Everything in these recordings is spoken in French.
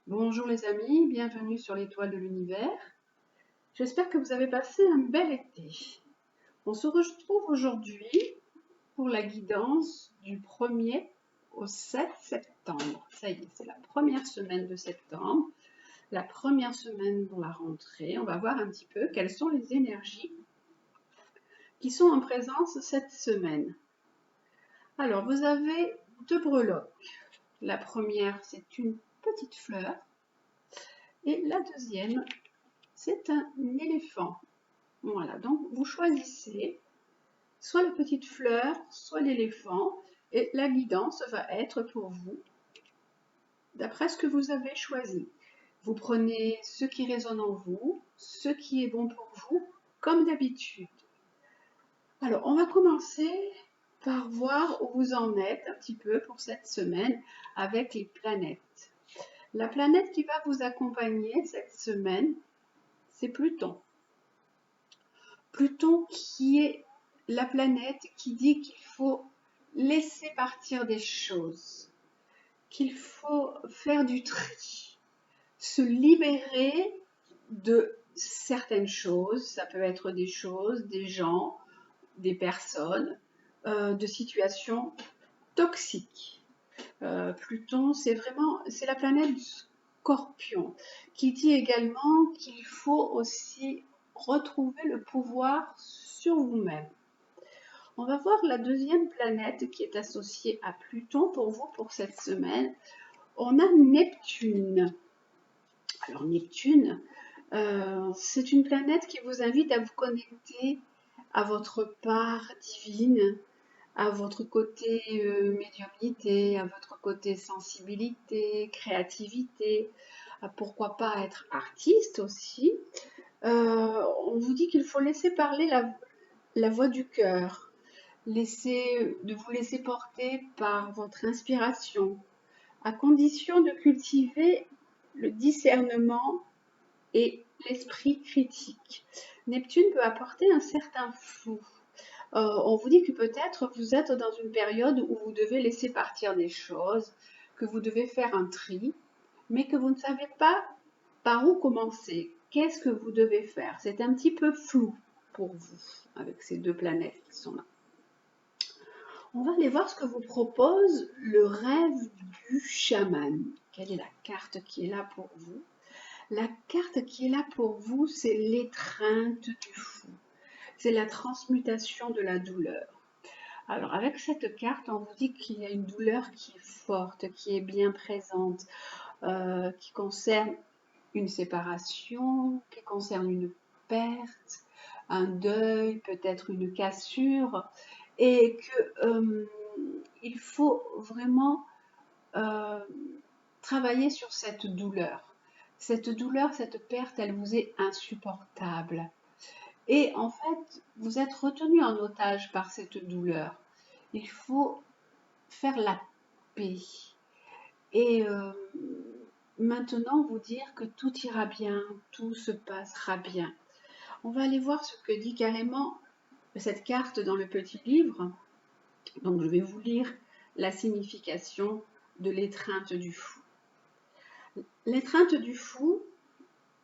Bonjour les amis, bienvenue sur l'étoile de l'univers. J'espère que vous avez passé un bel été. On se retrouve aujourd'hui pour la guidance du 1er au 7 septembre. Ça y est, c'est la première semaine de septembre, la première semaine pour la rentrée. On va voir un petit peu quelles sont les énergies qui sont en présence cette semaine. Alors, vous avez deux breloques. La première, c'est une petite fleur. Et la deuxième, c'est un éléphant. Voilà, donc vous choisissez soit la petite fleur, soit l'éléphant, et la guidance va être pour vous d'après ce que vous avez choisi. Vous prenez ce qui résonne en vous, ce qui est bon pour vous, comme d'habitude. Alors, on va commencer par voir où vous en êtes un petit peu pour cette semaine avec les planètes. La planète qui va vous accompagner cette semaine, c'est Pluton. Pluton qui est la planète qui dit qu'il faut laisser partir des choses, qu'il faut faire du tri, se libérer de certaines choses, ça peut être des choses, des gens, des personnes, de situations toxiques. Pluton, c'est la planète du Scorpion, qui dit également qu'il faut aussi retrouver le pouvoir sur vous-même. On va voir la deuxième planète qui est associée à Pluton pour vous pour cette semaine. On a Neptune. Alors Neptune, c'est une planète qui vous invite à vous connecter à votre part divine, à votre côté médiumnité, à votre côté sensibilité, créativité, à pourquoi pas être artiste aussi. On vous dit qu'il faut laisser parler la voix du cœur, de vous laisser porter par votre inspiration, à condition de cultiver le discernement et l'esprit critique. Neptune peut apporter un certain flou. On vous dit que peut-être vous êtes dans une période où vous devez laisser partir des choses, que vous devez faire un tri, mais que vous ne savez pas par où commencer. Qu'est-ce que vous devez faire? C'est un petit peu flou pour vous avec ces deux planètes qui sont là. On va aller voir ce que vous propose le rêve du chaman. Quelle est la carte qui est là pour vous? La carte qui est là pour vous, c'est l'étreinte du fou. C'est la transmutation de la douleur. Alors avec cette carte, on vous dit qu'il y a une douleur qui est forte, qui est bien présente, qui concerne une séparation, qui concerne une perte, un deuil, peut-être une cassure, et qu'il faut vraiment travailler sur cette douleur. Cette douleur, cette perte, elle vous est insupportable. Et en fait, vous êtes retenu en otage par cette douleur. Il faut faire la paix. Et maintenant, vous dire que tout ira bien, tout se passera bien. On va aller voir ce que dit carrément cette carte dans le petit livre. Donc, je vais vous lire la signification de l'étreinte du fou. L'étreinte du fou,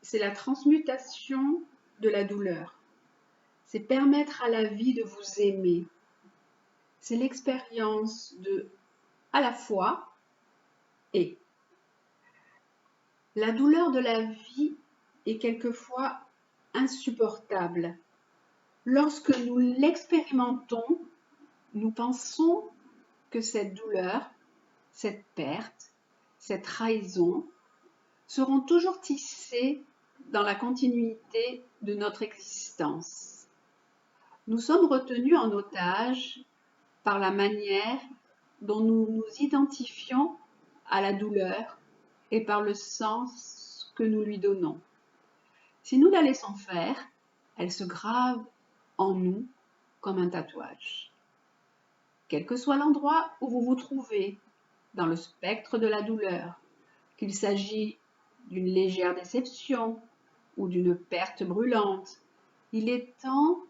c'est la transmutation de la douleur. C'est permettre à la vie de vous aimer. C'est l'expérience de à la fois et. La douleur de la vie est quelquefois insupportable. Lorsque nous l'expérimentons, nous pensons que cette douleur, cette perte, cette trahison seront toujours tissées dans la continuité de notre existence. Nous sommes retenus en otage par la manière dont nous nous identifions à la douleur et par le sens que nous lui donnons. Si nous la laissons faire, elle se grave en nous comme un tatouage. Quel que soit l'endroit où vous vous trouvez dans le spectre de la douleur, qu'il s'agit d'une légère déception ou d'une perte brûlante, il est temps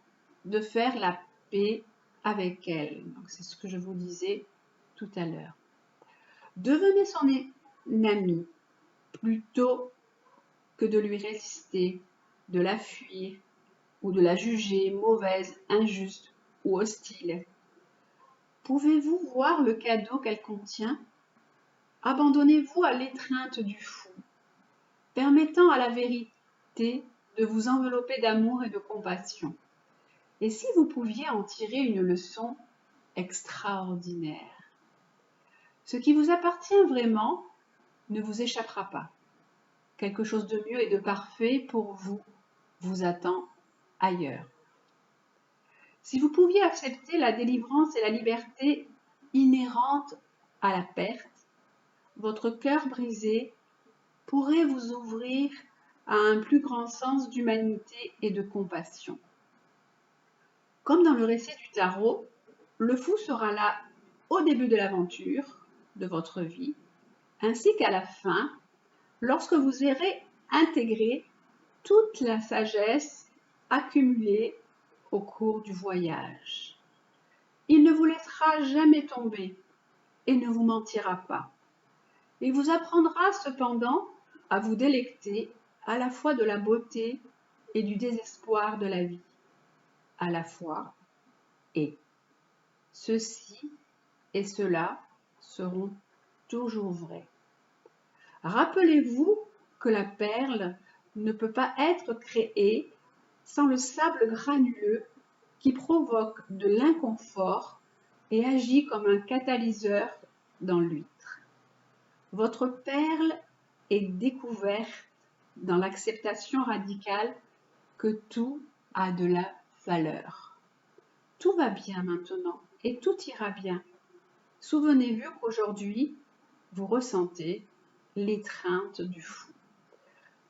de faire la paix avec elle. C'est ce que je vous disais tout à l'heure. Devenez son ami, plutôt que de lui résister, de la fuir ou de la juger mauvaise, injuste ou hostile. Pouvez-vous voir le cadeau qu'elle contient? Abandonnez-vous à l'étreinte du fou, permettant à la vérité de vous envelopper d'amour et de compassion. Et si vous pouviez en tirer une leçon extraordinaire? Ce qui vous appartient vraiment ne vous échappera pas. Quelque chose de mieux et de parfait pour vous vous attend ailleurs. Si vous pouviez accepter la délivrance et la liberté inhérentes à la perte, votre cœur brisé pourrait vous ouvrir à un plus grand sens d'humanité et de compassion. Comme dans le récit du tarot, le fou sera là au début de l'aventure de votre vie, ainsi qu'à la fin, lorsque vous aurez intégré toute la sagesse accumulée au cours du voyage. Il ne vous laissera jamais tomber et ne vous mentira pas. Il vous apprendra cependant à vous délecter à la fois de la beauté et du désespoir de la vie, à la fois et. Ceci et cela seront toujours vrais. Rappelez-vous que la perle ne peut pas être créée sans le sable granuleux qui provoque de l'inconfort et agit comme un catalyseur dans l'huître. Votre perle est découverte dans l'acceptation radicale que tout a de la valeur. Tout va bien maintenant et tout ira bien. Souvenez-vous qu'aujourd'hui, vous ressentez l'étreinte du fou.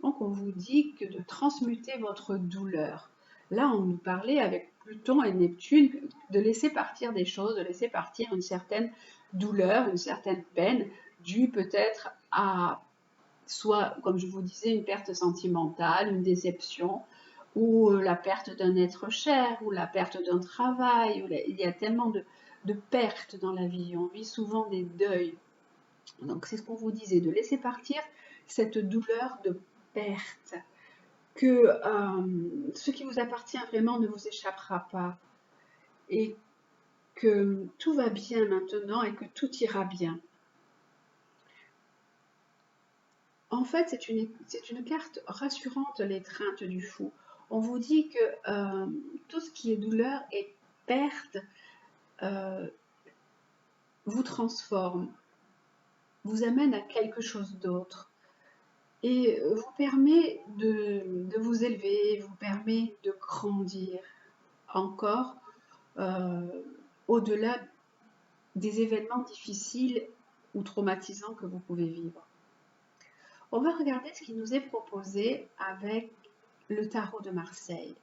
Donc on vous dit que de transmuter votre douleur. Là, on nous parlait avec Pluton et Neptune de laisser partir des choses, de laisser partir une certaine douleur, une certaine peine, due peut-être à soit, comme je vous disais, une perte sentimentale, une déception, ou la perte d'un être cher, ou la perte d'un travail. Il y a tellement de pertes dans la vie. On vit souvent des deuils. Donc c'est ce qu'on vous disait, de laisser partir cette douleur de perte, que ce qui vous appartient vraiment ne vous échappera pas, et que tout va bien maintenant et que tout ira bien. En fait, c'est une carte rassurante, l'étreinte du fou. On vous dit que tout ce qui est douleur et perte vous transforme, vous amène à quelque chose d'autre et vous permet de vous élever, vous permet de grandir encore au-delà des événements difficiles ou traumatisants que vous pouvez vivre. On va regarder ce qui nous est proposé avec le tarot de Marseille.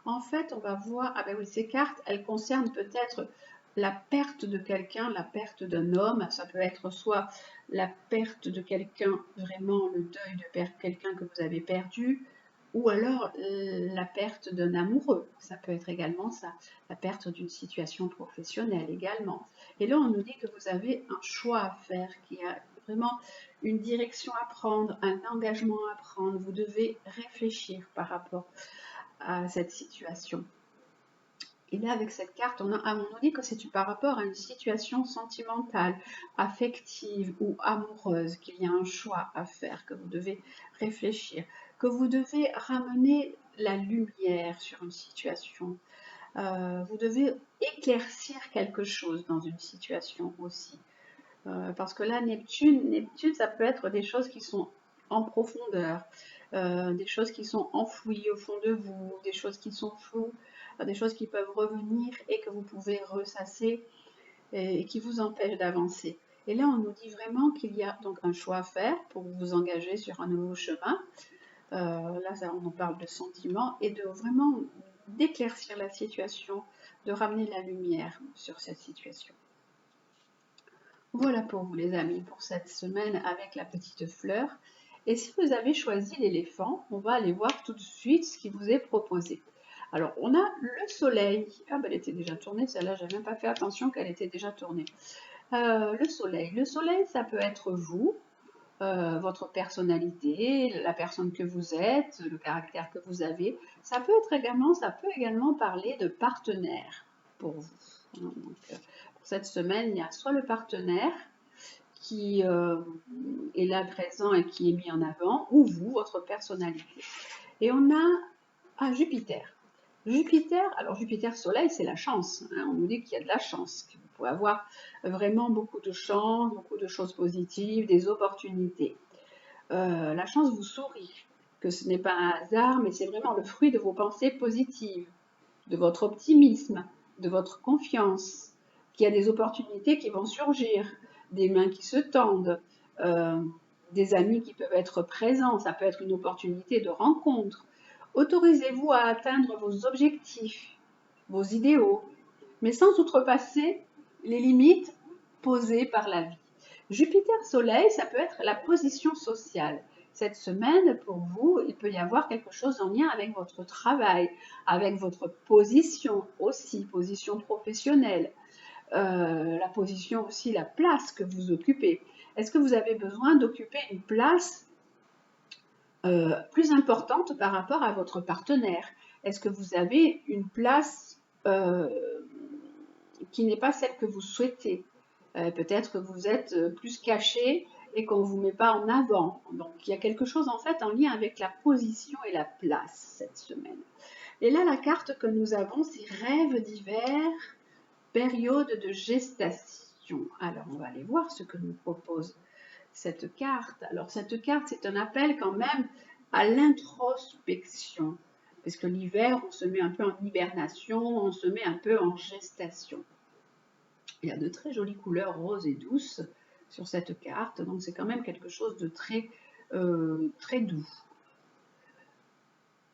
En fait, on va voir, ah ben oui, ces cartes, elles concernent peut-être la perte de quelqu'un, la perte d'un homme, ça peut être soit la perte de quelqu'un, vraiment le deuil de quelqu'un que vous avez perdu, ou alors la perte d'un amoureux, ça peut être également ça, la perte d'une situation professionnelle également. Et là, on nous dit que vous avez un choix à faire, qu'il y a vraiment une direction à prendre, un engagement à prendre, vous devez réfléchir par rapport à cette situation. Et là, avec cette carte, on nous dit que c'est par rapport à une situation sentimentale, affective ou amoureuse, qu'il y a un choix à faire, que vous devez réfléchir, que vous devez ramener la lumière sur une situation. Vous devez éclaircir quelque chose dans une situation aussi. Parce que là, Neptune, ça peut être des choses qui sont en profondeur, des choses qui sont enfouies au fond de vous, des choses qui sont floues, des choses qui peuvent revenir et que vous pouvez ressasser et qui vous empêchent d'avancer. Et là, on nous dit vraiment qu'il y a donc un choix à faire pour vous engager sur un nouveau chemin. Là, on nous parle de sentiments et de vraiment d'éclaircir la situation, de ramener la lumière sur cette situation. Voilà pour vous les amis, pour cette semaine avec la petite fleur. Et si vous avez choisi l'éléphant, on va aller voir tout de suite ce qui vous est proposé. Alors, on a le soleil. Ah, ben, elle était déjà tournée, celle-là, je n'avais même pas fait attention qu'elle était déjà tournée. Le soleil, ça peut être vous, votre personnalité, la personne que vous êtes, le caractère que vous avez. Ça peut également parler de partenaire pour vous. Donc, pour cette semaine, il y a soit le partenaire qui est là présent et qui est mis en avant, ou vous, votre personnalité. Et on a Jupiter. Jupiter, alors Jupiter Soleil, c'est la chance. Hein, on nous dit qu'il y a de la chance, que vous pouvez avoir vraiment beaucoup de chance, beaucoup de choses positives, des opportunités. La chance vous sourit, que ce n'est pas un hasard, mais c'est vraiment le fruit de vos pensées positives, de votre optimisme, de votre confiance, qu'il y a des opportunités qui vont surgir, des mains qui se tendent, des amis qui peuvent être présents, ça peut être une opportunité de rencontre. Autorisez-vous à atteindre vos objectifs, vos idéaux, mais sans outrepasser les limites posées par la vie. Jupiter-Soleil, ça peut être la position sociale. Cette semaine, pour vous, il peut y avoir quelque chose en lien avec votre travail, avec votre position aussi, position professionnelle, la position aussi, la place que vous occupez. Est-ce que vous avez besoin d'occuper une place plus importante par rapport à votre partenaire? Est-ce que vous avez une place qui n'est pas celle que vous souhaitez? Peut-être que vous êtes plus caché et qu'on ne vous met pas en avant. Donc il y a quelque chose en fait en lien avec la position et la place cette semaine. Et là, la carte que nous avons, c'est rêve d'hiver, période de gestation. Alors on va aller voir ce que nous propose cette carte. Alors cette carte, c'est un appel quand même à l'introspection. Parce que l'hiver, on se met un peu en hibernation, on se met un peu en gestation. Il y a de très jolies couleurs roses et douces sur cette carte, donc c'est quand même quelque chose de très, très doux.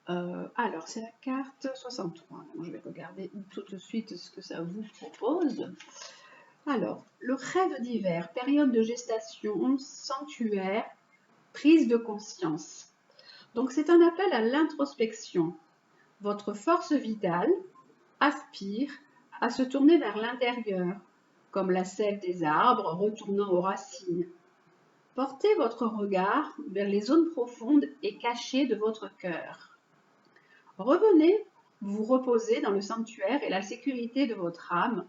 Alors, c'est la carte 63. Donc, je vais regarder tout de suite ce que ça vous propose. Alors, le rêve d'hiver, période de gestation, sanctuaire, prise de conscience. Donc, c'est un appel à l'introspection. Votre force vitale aspire à se tourner vers l'intérieur, comme la sève des arbres retournant aux racines. Portez votre regard vers les zones profondes et cachées de votre cœur. Revenez vous reposer dans le sanctuaire et la sécurité de votre âme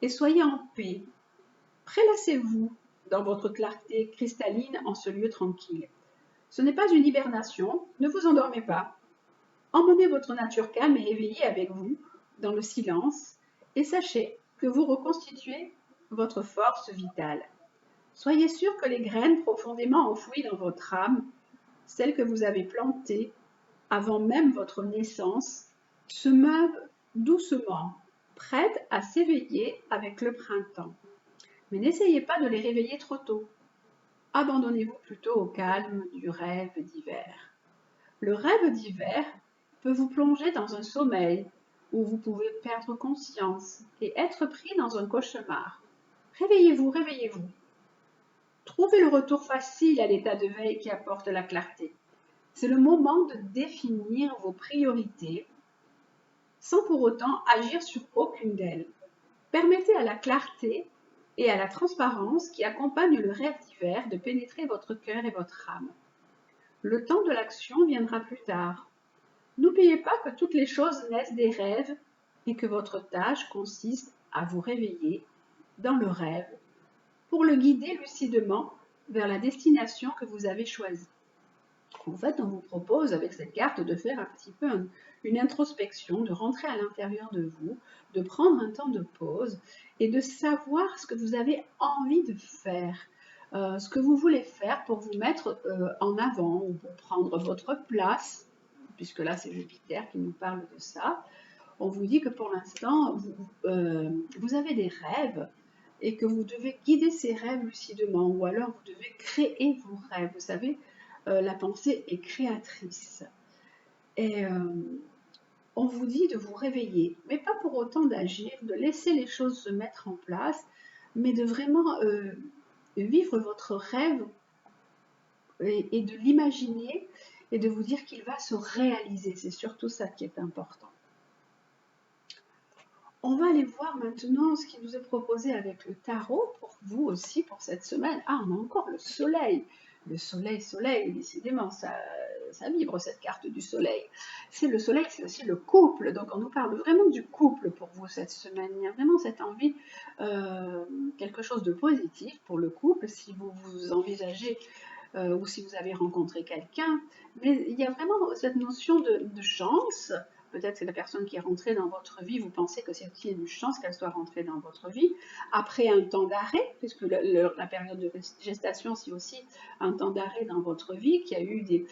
et soyez en paix. Prélassez-vous dans votre clarté cristalline en ce lieu tranquille. Ce n'est pas une hibernation, ne vous endormez pas. Emmenez votre nature calme et éveillée avec vous dans le silence et sachez que vous reconstituez votre force vitale. Soyez sûr que les graines profondément enfouies dans votre âme, celles que vous avez plantées avant même votre naissance, se meuvent doucement, prêtes à s'éveiller avec le printemps. Mais n'essayez pas de les réveiller trop tôt. Abandonnez-vous plutôt au calme du rêve d'hiver. Le rêve d'hiver peut vous plonger dans un sommeil où vous pouvez perdre conscience et être pris dans un cauchemar. Réveillez-vous, réveillez-vous. Trouvez le retour facile à l'état de veille qui apporte la clarté. C'est le moment de définir vos priorités sans pour autant agir sur aucune d'elles. Permettez à la clarté et à la transparence qui accompagnent le rêve d'hiver de pénétrer votre cœur et votre âme. Le temps de l'action viendra plus tard. N'oubliez pas que toutes les choses naissent des rêves et que votre tâche consiste à vous réveiller dans le rêve pour le guider lucidement vers la destination que vous avez choisie. En fait, on vous propose avec cette carte de faire un petit peu une introspection, de rentrer à l'intérieur de vous, de prendre un temps de pause et de savoir ce que vous avez envie de faire, ce que vous voulez faire pour vous mettre en avant ou pour prendre votre place, puisque là c'est Jupiter qui nous parle de ça. On vous dit que pour l'instant, vous avez des rêves et que vous devez guider ces rêves lucidement, ou alors vous devez créer vos rêves. Vous savez, la pensée est créatrice. Et on vous dit de vous réveiller, mais pas pour autant d'agir, de laisser les choses se mettre en place, mais de vraiment vivre votre rêve et de l'imaginer et de vous dire qu'il va se réaliser. C'est surtout ça qui est important. On va aller voir maintenant ce qui nous est proposé avec le tarot pour vous aussi pour cette semaine. Ah, on a encore le soleil. Le soleil, soleil, décidément, ça vibre cette carte du soleil. C'est le soleil, c'est aussi le couple. Donc on nous parle vraiment du couple pour vous cette semaine. Il y a vraiment cette envie, quelque chose de positif pour le couple, si vous vous envisagez ou si vous avez rencontré quelqu'un. Mais il y a vraiment cette notion de chance. Peut-être c'est la personne qui est rentrée dans votre vie, vous pensez que c'est aussi une chance qu'elle soit rentrée dans votre vie, après un temps d'arrêt, puisque la période de gestation, c'est aussi un temps d'arrêt dans votre vie, qui a eu des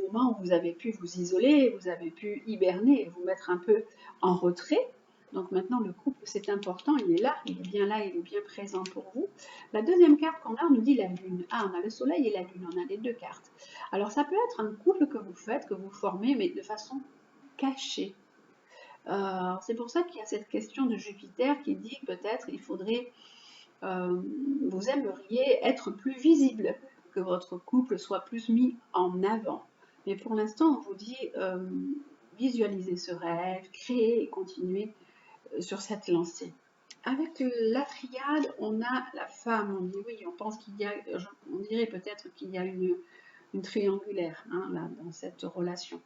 moments où vous avez pu vous isoler, vous avez pu hiberner, vous mettre un peu en retrait. Donc maintenant, le couple, c'est important, il est là, il est bien là, il est bien présent pour vous. La deuxième carte qu'on a, on nous dit la lune. Ah, on a le soleil et la lune, on a les deux cartes. Alors ça peut être un couple que vous faites, que vous formez, mais de façon cachée. C'est pour ça qu'il y a cette question de Jupiter qui dit peut-être il faudrait, vous aimeriez être plus visible, que votre couple soit plus mis en avant. Mais pour l'instant, on vous dit visualisez ce rêve, créez et continuez sur cette lancée. Avec la triade, on a la femme. On dit oui, on pense qu'il y a, on dirait peut-être qu'il y a une triangulaire hein, là, dans cette relation.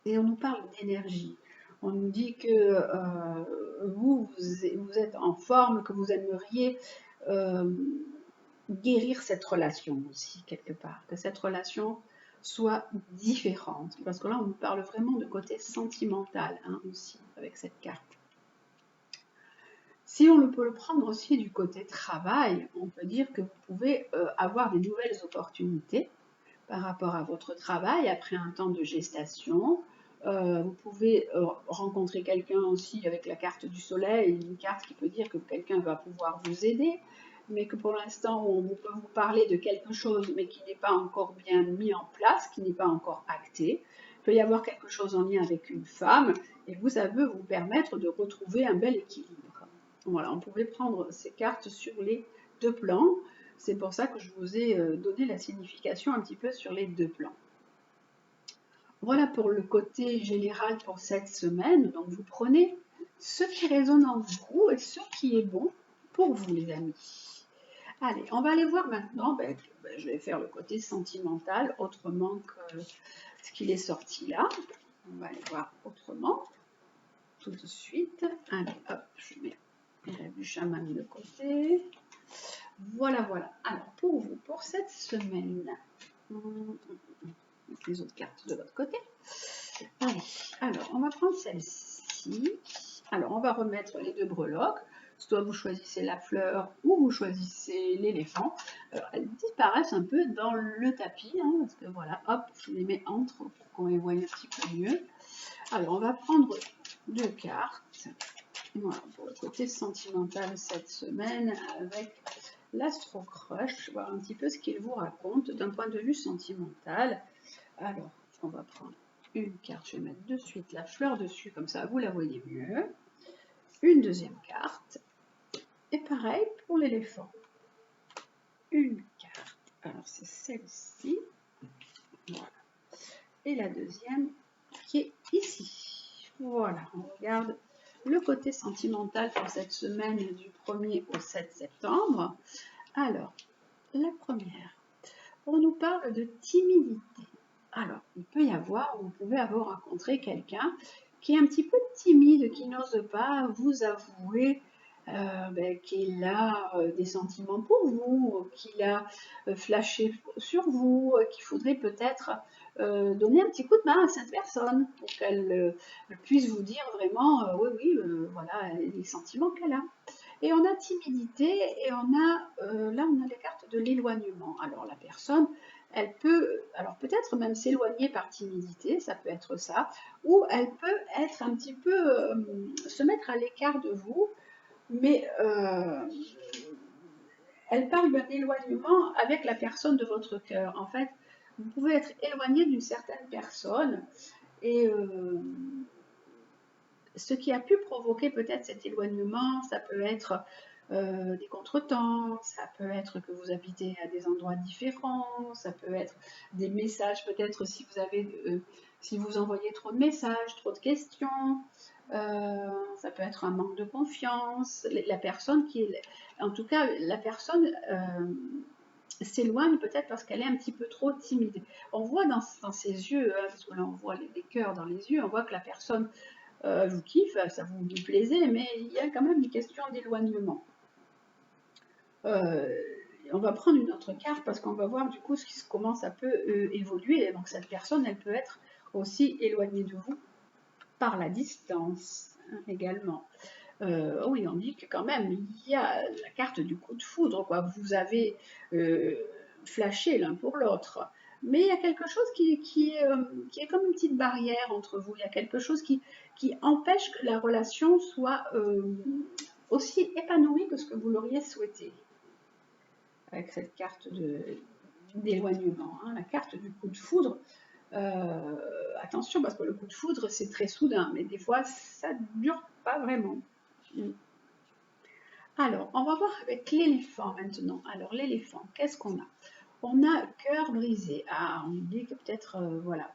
Et on nous parle d'énergie. On nous dit que vous êtes en forme, que vous aimeriez guérir cette relation aussi, quelque part. Que cette relation soit différente. Parce que là, on nous parle vraiment de côté sentimental hein, aussi, avec cette carte. Si on peut le prendre aussi du côté travail, on peut dire que vous pouvez avoir des nouvelles opportunités par rapport à votre travail après un temps de gestation. Vous pouvez rencontrer quelqu'un aussi avec la carte du soleil, une carte qui peut dire que quelqu'un va pouvoir vous aider, mais que pour l'instant on peut vous parler de quelque chose mais qui n'est pas encore bien mis en place, qui n'est pas encore acté. Il peut y avoir quelque chose en lien avec une femme et ça peut vous permettre de retrouver un bel équilibre. Voilà, on pouvait prendre ces cartes sur les deux plans. C'est pour ça que je vous ai donné la signification un petit peu sur les deux plans. Voilà pour le côté général pour cette semaine. Donc vous prenez ce qui résonne en vous et ce qui est bon pour vous les amis. Allez, on va aller voir maintenant, je vais faire le côté sentimental autrement que ce qu'il est sorti là. On va aller voir autrement tout de suite. Allez, hop, je mets du chaman de côté. Voilà, voilà. Alors, pour vous, pour cette semaine, les autres cartes de l'autre côté. Allez, alors, on va prendre celle-ci. Alors, on va remettre les deux breloques. Soit vous choisissez la fleur ou vous choisissez l'éléphant. Alors, elles disparaissent un peu dans le tapis, hein, parce que voilà, hop, je les mets entre pour qu'on les voie un petit peu mieux. Alors, on va prendre deux cartes. Voilà, pour le côté sentimental cette semaine avec l'Astro Crush, voir un petit peu ce qu'il vous raconte d'un point de vue sentimental. Alors, on va prendre une carte, je vais mettre de suite la fleur dessus, comme ça vous la voyez mieux. Une deuxième carte. Et pareil pour l'éléphant. Une carte, alors c'est celle-ci. Voilà. Et la deuxième qui est ici. Voilà, on regarde le côté sentimental pour cette semaine du 1er au 7 septembre. Alors, la première, on nous parle de timidité. Alors, il peut y avoir, vous pouvez avoir rencontré quelqu'un qui est un petit peu timide, qui n'ose pas vous avouer qu'il a des sentiments pour vous, qu'il a flashé sur vous, qu'il faudrait peut-être donner un petit coup de main à cette personne pour qu'elle puisse vous dire vraiment, oui, voilà, les sentiments qu'elle a. Et on a timidité et on a, là on a les cartes de l'éloignement. Alors la personne, elle peut, alors peut-être même s'éloigner par timidité, ça peut être ça, ou elle peut être un petit peu, se mettre à l'écart de vous, mais elle parle d'un éloignement avec la personne de votre cœur. En fait, vous pouvez être éloigné d'une certaine personne et ce qui a pu provoquer peut-être cet éloignement, ça peut être des contretemps, ça peut être que vous habitez à des endroits différents, ça peut être des messages, peut-être si vous avez, si vous envoyez trop de messages, trop de questions, ça peut être un manque de confiance, la personne qui est, en tout cas, la personne s'éloigne peut-être parce qu'elle est un petit peu trop timide. On voit dans ses yeux, hein, parce que là on voit les cœurs dans les yeux, on voit que la personne vous kiffe, ça vous plaisait, mais il y a quand même une question d'éloignement. On va prendre une autre carte parce qu'on va voir du coup comment ça peut évoluer. Donc cette personne, elle peut être aussi éloignée de vous par la distance hein, également. Oui, on dit que quand même, il y a la carte du coup de foudre, quoi. Vous avez flashé l'un pour l'autre. Mais il y a quelque chose qui est comme une petite barrière entre vous. Il y a quelque chose qui empêche que la relation soit aussi épanouie que ce que vous l'auriez souhaité. Avec cette carte d'éloignement, hein, la carte du coup de foudre. Attention, parce que le coup de foudre, c'est très soudain, mais des fois, ça ne dure pas vraiment. Alors, on va voir avec l'éléphant maintenant. Alors, l'éléphant, qu'est-ce qu'on a? On a cœur brisé. Ah, on dit que peut-être, voilà,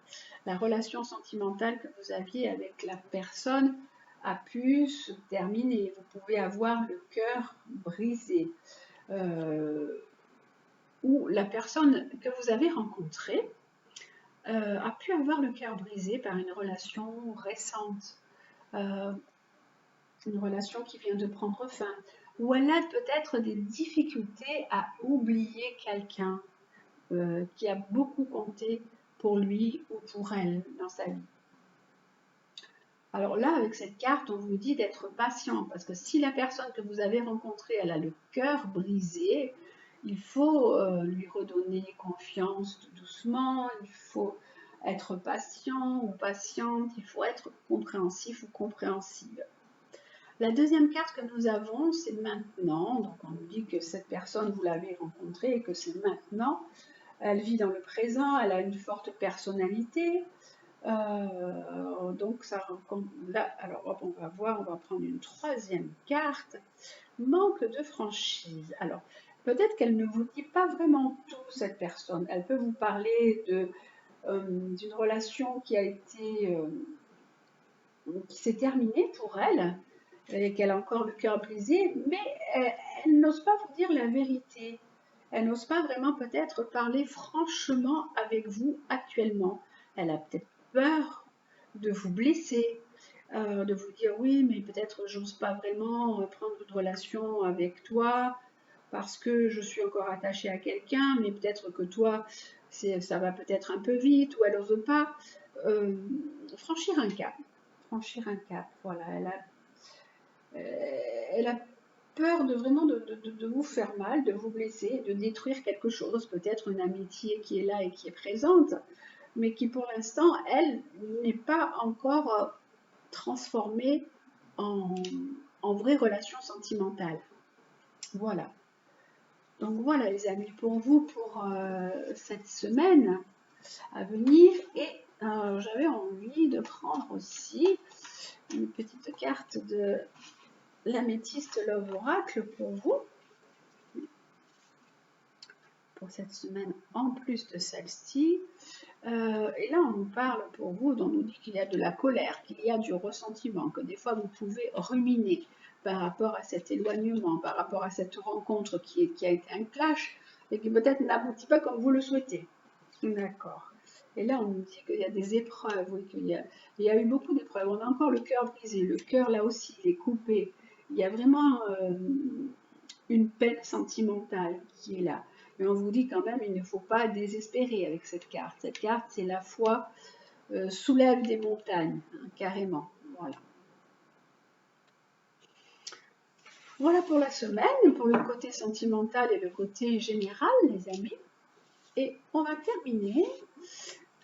la relation sentimentale que vous aviez avec la personne a pu se terminer. Vous pouvez avoir le cœur brisé. Ou la personne que vous avez rencontrée a pu avoir le cœur brisé par une relation récente. Une relation qui vient de prendre fin, ou elle a peut-être des difficultés à oublier quelqu'un qui a beaucoup compté pour lui ou pour elle dans sa vie. Alors là, avec cette carte, on vous dit d'être patient, parce que si la personne que vous avez rencontrée, elle a le cœur brisé, il faut lui redonner confiance tout doucement, il faut être patient ou patiente, il faut être compréhensif ou compréhensive. La deuxième carte que nous avons, c'est maintenant. Donc on nous dit que cette personne, vous l'avez rencontrée et que c'est maintenant. Elle vit dans le présent, elle a une forte personnalité. Donc ça, là, alors hop, on va voir, on va prendre une troisième carte. Manque de franchise. Alors peut-être qu'elle ne vous dit pas vraiment tout, cette personne. Elle peut vous parler d'une relation qui a été, qui s'est terminée pour elle, et qu'elle a encore le cœur brisé, mais elle n'ose pas vous dire la vérité. Elle n'ose pas vraiment peut-être parler franchement avec vous actuellement. Elle a peut-être peur de vous blesser, de vous dire oui, mais peut-être j'ose pas vraiment prendre une relation avec toi parce que je suis encore attachée à quelqu'un, mais peut-être que toi, ça va peut-être un peu vite, ou elle n'ose pas franchir un cap. Franchir un cap, voilà, elle a peur de vraiment de vous faire mal, de vous blesser, de détruire quelque chose, peut-être une amitié qui est là et qui est présente, mais qui pour l'instant, elle, n'est pas encore transformée en vraie relation sentimentale. Voilà. Donc voilà les amis, pour vous, pour cette semaine à venir, et j'avais envie de prendre aussi une petite carte de l'améthyste Love Oracle pour vous, pour cette semaine en plus de celle-ci. Et là, on nous parle pour vous, on nous dit qu'il y a de la colère, qu'il y a du ressentiment, que des fois vous pouvez ruminer par rapport à cet éloignement, par rapport à cette rencontre qui a été un clash et qui peut-être n'aboutit pas comme vous le souhaitez. D'accord. Et là, on nous dit qu'il y a des épreuves, oui, il y a eu beaucoup d'épreuves. On a encore le cœur brisé, le cœur là aussi, il est coupé. Il y a vraiment une peine sentimentale qui est là. Mais on vous dit quand même, il ne faut pas désespérer avec cette carte. Cette carte, c'est la foi soulève des montagnes, hein, carrément. Voilà. Voilà pour la semaine, pour le côté sentimental et le côté général, les amis. Et on va terminer,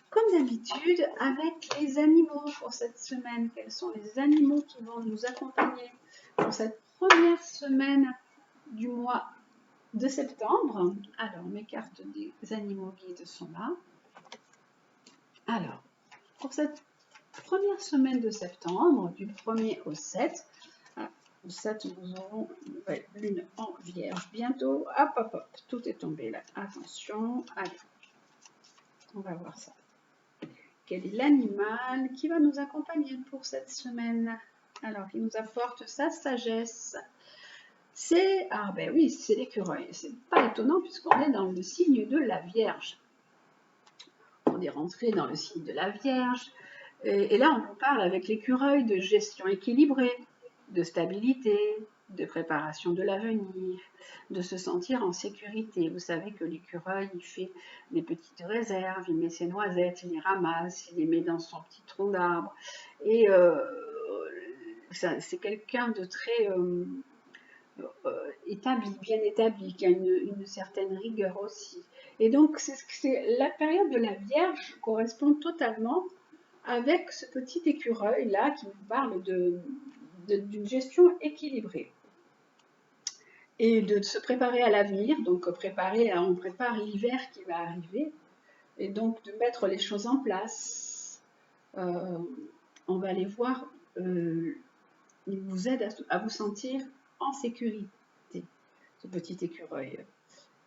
comme d'habitude, avec les animaux pour cette semaine. Quels sont les animaux qui vont nous accompagner pour cette première semaine du mois de septembre? Alors, mes cartes des animaux guides sont là. Alors, pour cette première semaine de septembre, du 1er au 7, au 7, nous aurons une nouvelle lune en vierge bientôt. Hop, hop, hop, tout est tombé là. Attention, allez, on va voir ça. Quel est l'animal qui va nous accompagner pour cette semaine? Alors, qui nous apporte sa sagesse, Ah ben oui, c'est l'écureuil. C'est pas étonnant puisqu'on est dans le signe de la Vierge. On est rentré dans le signe de la Vierge. Et là, on vous parle avec l'écureuil de gestion équilibrée, de stabilité, de préparation de l'avenir, de se sentir en sécurité. Vous savez que l'écureuil, il fait des petites réserves, il met ses noisettes, il les ramasse, il les met dans son petit tronc d'arbre. Et c'est quelqu'un de très établi, bien établi, qui a une certaine rigueur aussi. Et donc, la période de la Vierge correspond totalement avec ce petit écureuil-là qui nous parle d'une gestion équilibrée et de se préparer à l'avenir, donc on prépare l'hiver qui va arriver, et donc de mettre les choses en place. On va aller voir, il vous aide à vous sentir en sécurité, ce petit écureuil.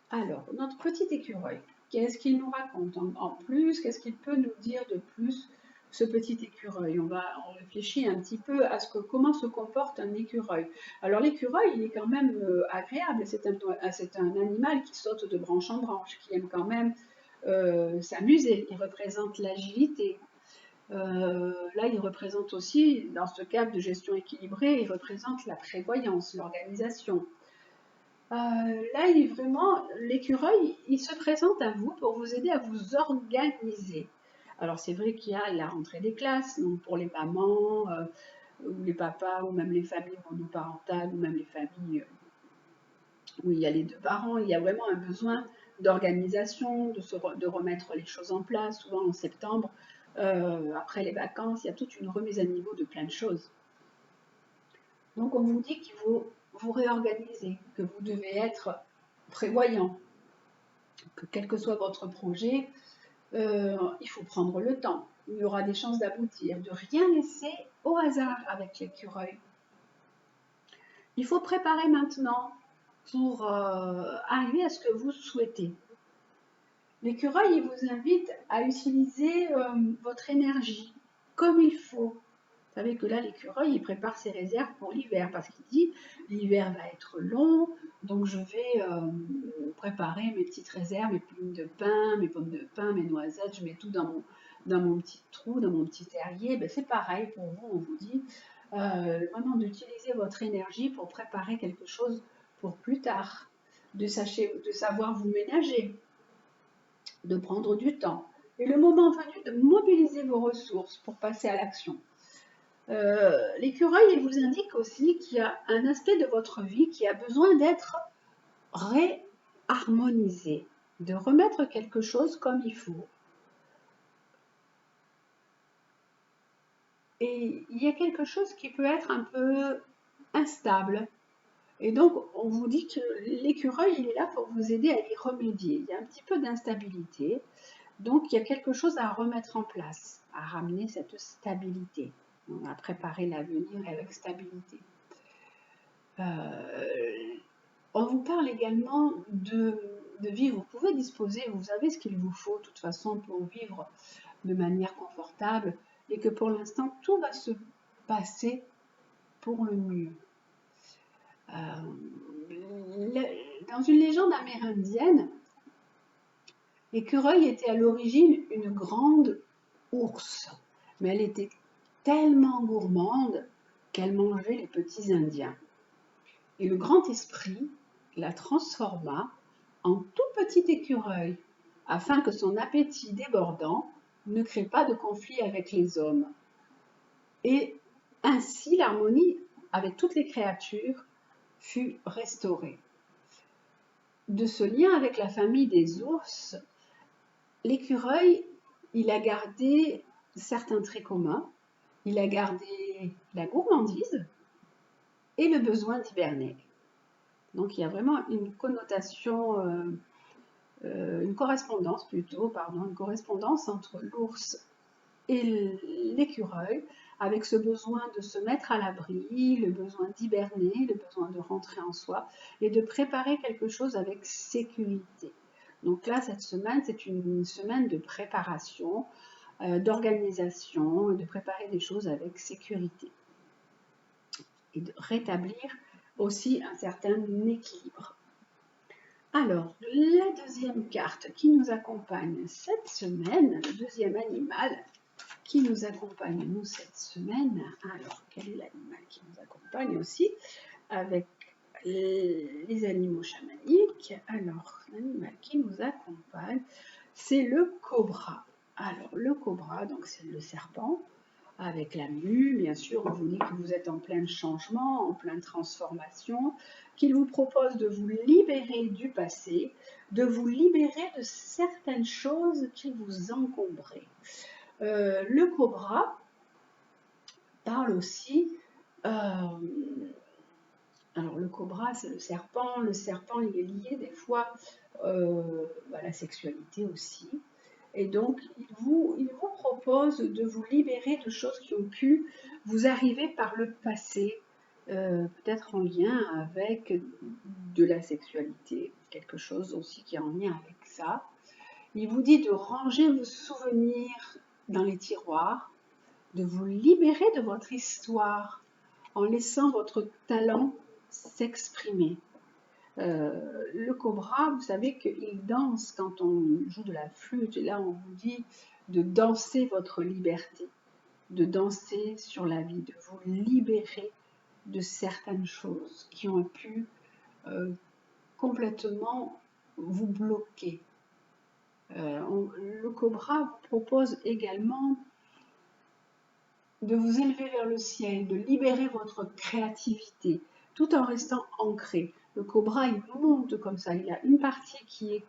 Alors, notre petit écureuil, qu'est-ce qu'il nous raconte en plus? Qu'est-ce qu'il peut nous dire de plus, ce petit écureuil? On réfléchit un petit peu à comment se comporte un écureuil. Alors, l'écureuil, il est quand même agréable. C'est un animal qui saute de branche en branche, qui aime quand même s'amuser. Il représente l'agilité. Là, il représente aussi, dans ce cadre de gestion équilibrée, il représente la prévoyance, l'organisation. Là, il est vraiment, l'écureuil, il se présente à vous pour vous aider à vous organiser. Alors, c'est vrai qu'il y a la rentrée des classes, donc pour les mamans, ou les papas, ou même les familles monoparentales, ou même les familles où il y a les deux parents, il y a vraiment un besoin d'organisation, de remettre les choses en place, souvent en septembre, après les vacances, il y a toute une remise à niveau de plein de choses. Donc, on vous dit qu'il faut vous réorganiser, que vous devez être prévoyant, que quel que soit votre projet, il faut prendre le temps. Il y aura des chances d'aboutir, de rien laisser au hasard avec l'écureuil. Il faut préparer maintenant pour arriver à ce que vous souhaitez. L'écureuil, il vous invite à utiliser votre énergie comme il faut. Vous savez que là, l'écureuil, il prépare ses réserves pour l'hiver parce qu'il dit l'hiver va être long, donc je vais préparer mes petites réserves, mes pommes de pin, mes noisettes, je mets tout dans mon petit trou, dans mon petit terrier. Ben, c'est pareil pour vous, on vous dit vraiment d'utiliser votre énergie pour préparer quelque chose pour plus tard, de savoir vous ménager, de prendre du temps. Et le moment venu, de mobiliser vos ressources pour passer à l'action. L'écureuil, il vous indique aussi qu'il y a un aspect de votre vie qui a besoin d'être réharmonisé, de remettre quelque chose comme il faut. Et il y a quelque chose qui peut être un peu instable. Et donc, on vous dit que l'écureuil, il est là pour vous aider à y remédier. Il y a un petit peu d'instabilité. Donc, il y a quelque chose à remettre en place, à ramener cette stabilité. On a préparé l'avenir avec stabilité. On vous parle également de vivre. Vous pouvez disposer, vous avez ce qu'il vous faut de toute façon pour vivre de manière confortable et que pour l'instant, tout va se passer pour le mieux. Dans une légende amérindienne, l'écureuil était à l'origine une grande ours, mais elle était tellement gourmande qu'elle mangeait les petits Indiens. Et le grand esprit la transforma en tout petit écureuil, afin que son appétit débordant ne crée pas de conflit avec les hommes. Et ainsi l'harmonie avec toutes les créatures fut restaurée. De ce lien avec la famille des ours, l'écureuil, il a gardé certains traits communs. Il a gardé la gourmandise et le besoin d'hiberner. Donc il y a vraiment une connotation, une correspondance entre l'ours et l'écureuil, avec ce besoin de se mettre à l'abri, le besoin d'hiberner, le besoin de rentrer en soi et de préparer quelque chose avec sécurité. Donc là, cette semaine, c'est une semaine de préparation, d'organisation et de préparer des choses avec sécurité et de rétablir aussi un certain équilibre. Alors, la deuxième carte qui nous accompagne cette semaine, le deuxième animal qui nous accompagne nous cette semaine. Alors, quel est l'animal qui nous accompagne aussi avec les animaux chamaniques? Alors, l'animal qui nous accompagne, c'est le cobra. Alors, le cobra, donc c'est le serpent, avec la mue, bien sûr, on vous dit que vous êtes en plein changement, en pleine transformation, qu'il vous propose de vous libérer du passé, de vous libérer de certaines choses qui vous encombraient. Le cobra parle aussi, alors le cobra c'est le serpent il est lié des fois à la sexualité aussi. Et donc, il vous propose de vous libérer de choses qui ont pu vous arriver par le passé, peut-être en lien avec de la sexualité, quelque chose aussi qui est en lien avec ça. Il vous dit de ranger vos souvenirs dans les tiroirs, de vous libérer de votre histoire en laissant votre talent s'exprimer. Le cobra, vous savez qu'il danse quand on joue de la flûte, et là on vous dit de danser votre liberté, de danser sur la vie, de vous libérer de certaines choses qui ont pu complètement vous bloquer. Le cobra vous propose également de vous élever vers le ciel, de libérer votre créativité, tout en restant ancré. Le cobra, il monte comme ça, il y a une partie qui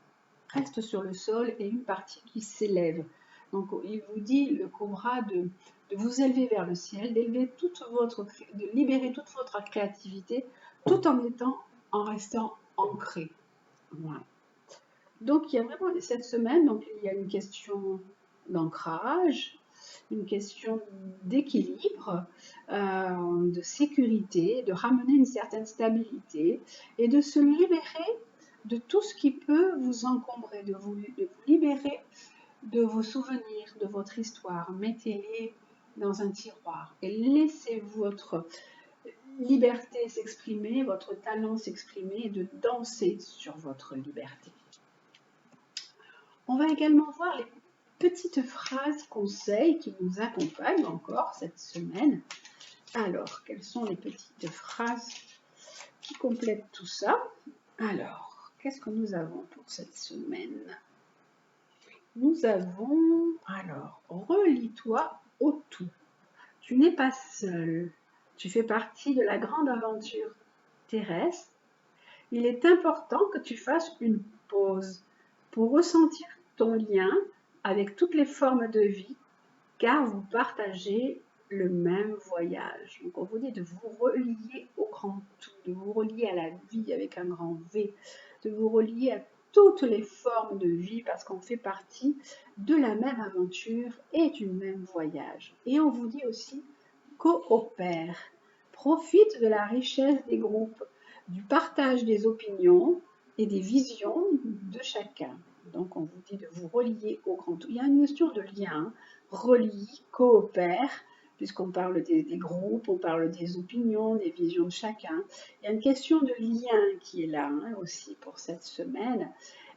reste sur le sol et une partie qui s'élève. Donc il vous dit, le cobra, de vous élever vers le ciel, de libérer toute votre créativité, tout en restant ancré. Voilà. Donc il y a vraiment cette semaine, donc il y a une question d'ancrage, une question d'équilibre, de sécurité, de ramener une certaine stabilité et de se libérer de tout ce qui peut vous encombrer, de vous libérer de vos souvenirs, de votre histoire. Mettez-les dans un tiroir et laissez votre liberté s'exprimer, votre talent s'exprimer et de danser sur votre liberté. On va également voir les petites phrases conseils qui nous accompagnent encore cette semaine. Alors, quelles sont les petites phrases qui complètent tout ça? Alors, qu'est-ce que nous avons pour cette semaine? Nous avons, alors, relie-toi au tout. Tu n'es pas seul. Tu fais partie de la grande aventure terrestre. Il est important que tu fasses une pause pour ressentir ton lien avec toutes les formes de vie, car vous partagez le même voyage. Donc on vous dit de vous relier au grand tout, de vous relier à la vie avec un grand V, de vous relier à toutes les formes de vie parce qu'on fait partie de la même aventure et du même voyage. Et on vous dit aussi coopère, profite de la richesse des groupes, du partage des opinions et des visions de chacun. Donc on vous dit de vous relier au grand tout. Il y a une notion de lien, relie, coopère, puisqu'on parle des groupes, on parle des opinions, des visions de chacun. Il y a une question de lien qui est là aussi pour cette semaine.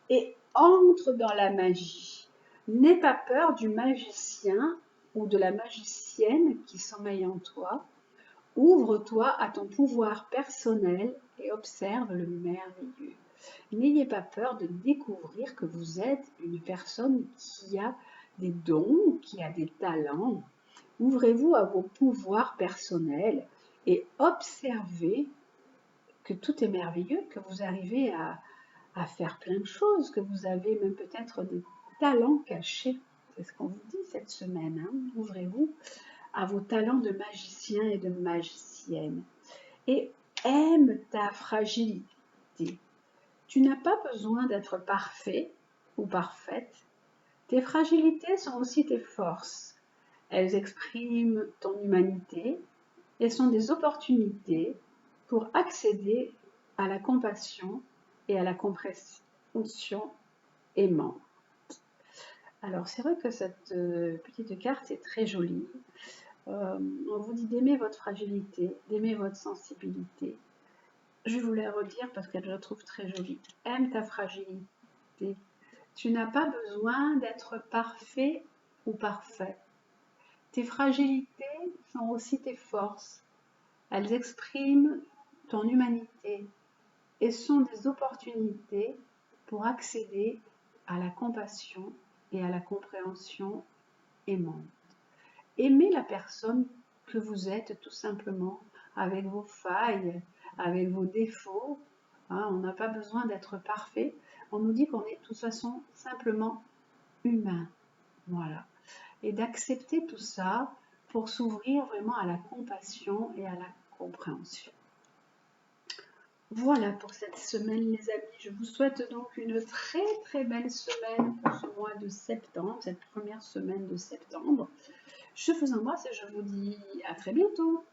Et entre dans la magie. N'aie pas peur du magicien ou de la magicienne qui sommeille en toi. Ouvre-toi à ton pouvoir personnel et observe le merveilleux. N'ayez pas peur de découvrir que vous êtes une personne qui a des dons, qui a des talents. Ouvrez-vous à vos pouvoirs personnels et observez que tout est merveilleux, que vous arrivez à faire plein de choses, que vous avez même peut-être des talents cachés. C'est ce qu'on vous dit cette semaine. Ouvrez-vous à vos talents de magicien et de magicienne. Et aime ta fragilité. Tu n'as pas besoin d'être parfait ou parfaite. Tes fragilités sont aussi tes forces. Elles expriment ton humanité et sont des opportunités pour accéder à la compassion et à la compréhension aimante. Alors c'est vrai que cette petite carte est très jolie. On vous dit d'aimer votre fragilité, d'aimer votre sensibilité, je vais vous la redire parce qu'elle je la trouve très jolie. Aime ta fragilité. Tu n'as pas besoin d'être parfait ou parfait. Tes fragilités sont aussi tes forces. Elles expriment ton humanité et sont des opportunités pour accéder à la compassion et à la compréhension aimante. Aimez la personne que vous êtes tout simplement, avec vos failles, avec vos défauts. Hein, on n'a pas besoin d'être parfait. On nous dit qu'on est de toute façon simplement humain. Voilà. Et d'accepter tout ça pour s'ouvrir vraiment à la compassion et à la compréhension. Voilà pour cette semaine les amis, je vous souhaite donc une très très belle semaine pour ce mois de septembre, cette première semaine de septembre. Je vous embrasse et je vous dis à très bientôt.